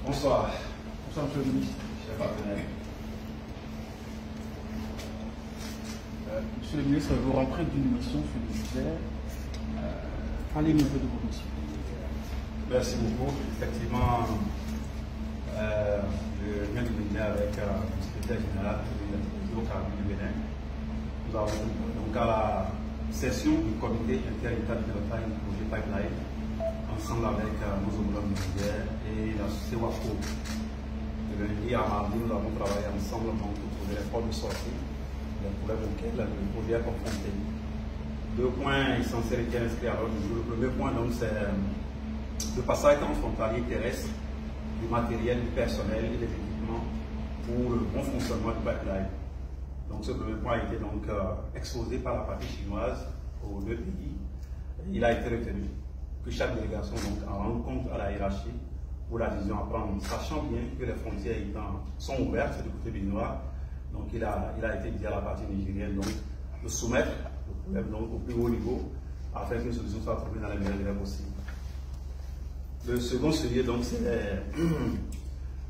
Bonsoir. Bonsoir, monsieur le ministre. Chef partenaire. Monsieur le ministre, vous rentrez d'une mission sur le Niger. Parlez-nous un peu de vos missions. Merci beaucoup. Effectivement, je viens de venir avec le secrétaire général du hydrocarbures du Bénin. Nous avons donc à la session du comité inter-état de pilotage du projet Pipeline, ensemble avec nos homologues du Niger et la société WAPCO. De lundi à mardi, nous avons travaillé ensemble pour trouver les portes de sortie, les problèmes auxquels le projet est confronté. Deux points essentiels qui sont inscrits à l'ordre du jour. Le premier point, c'est le passage transfrontalier terrestre du matériel, du personnel et des équipements pour le bon fonctionnement du pipeline. Donc ce premier point a été donc exposé par la partie chinoise aux deux pays. Il a été retenu que chaque délégation donc, en rende compte à la hiérarchie pour la décision à prendre, sachant bien que les frontières sont ouvertes du côté béninois. Donc il a été dit à la partie nigérienne donc, de soumettre le problème donc, au plus haut niveau afin qu'une solution soit trouvée dans les meilleurs délais possibles. Le second sujet, donc,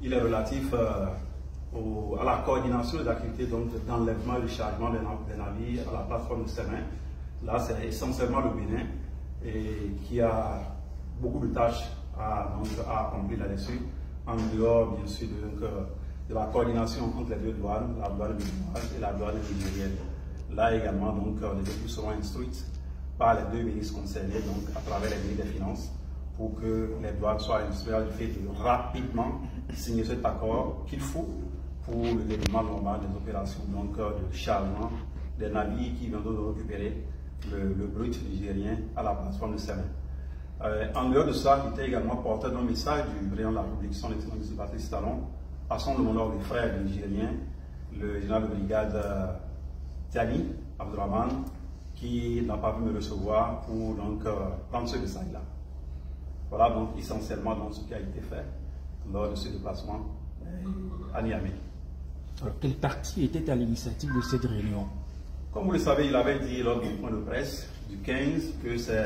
il est relatif à la coordination des activités d'enlèvement et de chargement des navires à la plateforme de Semin. Là, c'est essentiellement le Bénin et qui a beaucoup de tâches à accomplir là-dessus, en dehors, bien sûr, de la coordination entre les deux douanes, la douane béninoise et la douane nigérienne. Là également, donc, les équipes seront instruites par les deux ministres concernés, donc, à travers les ministres des Finances, pour que les douanes soient instruites du fait de rapidement signer cet accord qu'il faut pour le déroulement normal des opérations donc, de chargement des navires qui viendront de récupérer le brut nigérien à la plateforme de Semin. En dehors de ça, il était également porté d'un message du président de la République, son Excellence M. Patrice Talon, à son homologue des frères nigériens, le général de brigade Tiani Abdurrahman, qui n'a pas pu me recevoir pour donc, prendre ce message-là. Voilà donc essentiellement donc, ce qui a été fait lors de ce déplacement à Niamey. Alors, quelle partie était à l'initiative de cette réunion? Comme vous le savez, il avait dit lors du point de presse du 15 que c'est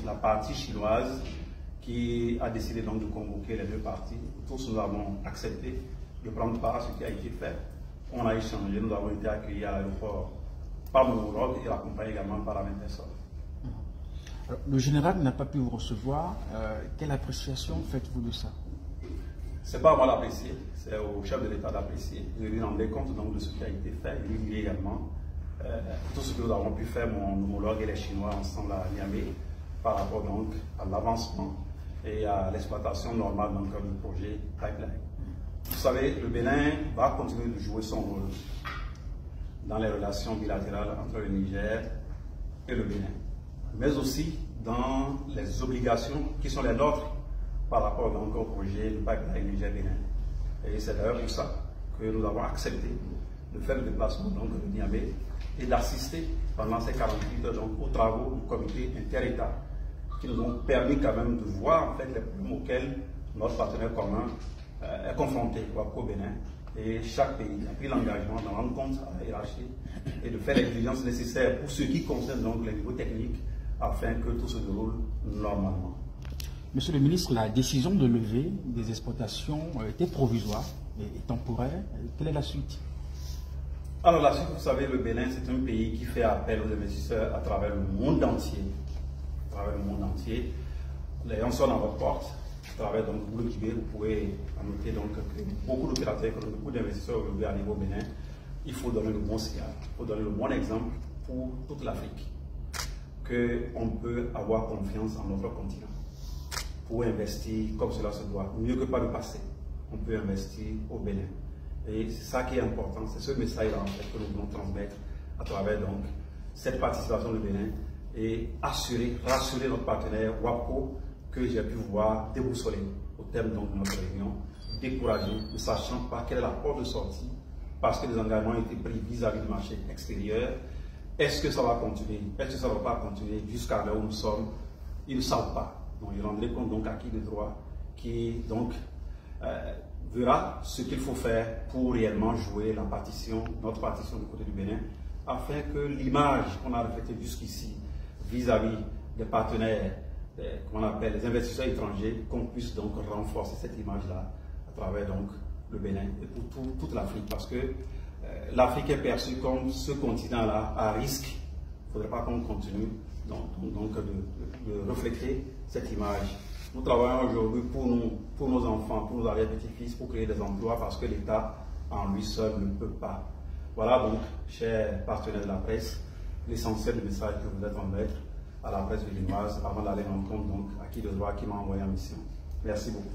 la partie chinoise qui a décidé donc de convoquer les deux parties. Tous nous avons accepté de prendre part à ce qui a été fait. On a échangé, nous avons été accueillis à l'aéroport par mon homologue et accompagnés également par la même personne. Alors, le général n'a pas pu vous recevoir. Quelle appréciation faites-vous de ça? Ce n'est pas à moi d'apprécier, c'est au chef de l'État d'apprécier. Je lui rendrai compte donc de ce qui a été fait. Il lui dit également tout ce que nous avons pu faire, mon homologue et les Chinois ensemble à Niamey, par rapport donc à l'avancement et à l'exploitation normale donc, du projet Pipeline. Vous savez, le Bénin va continuer de jouer son rôle dans les relations bilatérales entre le Niger et le Bénin, mais aussi dans les obligations qui sont les nôtres par rapport donc, au projet du Pipeline Niger-Bénin. Et c'est d'ailleurs pour ça que nous avons accepté de faire le déplacement donc, de Niamey et d'assister pendant ces 48 heures donc, aux travaux du comité inter-État qui nous ont permis quand même de voir en fait, les problèmes auxquels notre partenaire commun est confronté au Bénin. Et chaque pays a pris l'engagement d'en rendre compte à la hiérarchie et de faire les diligences nécessaires pour ce qui concerne donc les niveaux techniques afin que tout se déroule normalement. Monsieur le ministre, la décision de lever des exploitations était provisoire et temporaire. Quelle est la suite? Alors la suite, vous savez, le Bénin, c'est un pays qui fait appel aux investisseurs à travers le monde entier. À travers le monde entier. Les gens sont dans votre porte. À travers donc le Kibé, vous pouvez noter donc que beaucoup d'opérateurs, beaucoup d'investisseurs aujourd'hui arrivent au Bénin. Il faut donner le bon signal, il faut donner le bon exemple pour toute l'Afrique. Qu'on peut avoir confiance en notre continent pour investir comme cela se doit, mieux que par le passé. On peut investir au Bénin. Et c'est ça qui est important, c'est ce message-là en fait, que nous voulons transmettre à travers donc, cette participation du Bénin et rassurer notre partenaire WAPCO que j'ai pu voir déboussoler au terme donc, de notre réunion, découragé, ne sachant pas quelle est la porte de sortie parce que les engagements ont été pris vis-à-vis du marché extérieur. Est-ce que ça va continuer? Est-ce que ça ne va pas continuer jusqu'à là où nous sommes? Ils ne savent pas. Donc, je rendrai compte donc à qui de droit qui donc verra ce qu'il faut faire pour réellement jouer la partition, notre partition du côté du Bénin, afin que l'image qu'on a reflétée jusqu'ici vis-à-vis des partenaires, qu'on appelle les investisseurs étrangers, qu'on puisse donc renforcer cette image-là à travers donc le Bénin et pour toute l'Afrique, parce que l'Afrique est perçue comme ce continent-là à risque. Il ne faudrait pas qu'on continue donc de refléter cette image. Nous travaillons aujourd'hui pour nos enfants, pour nos arrière-petits-fils, pour créer des emplois, parce que l'État en lui seul ne peut pas. Voilà donc, chers partenaires de la presse, l'essentiel du message que vous êtes en mettre à la presse béninoise avant d'aller rencontrer donc à qui de droit qui m'a envoyé en mission. Merci beaucoup.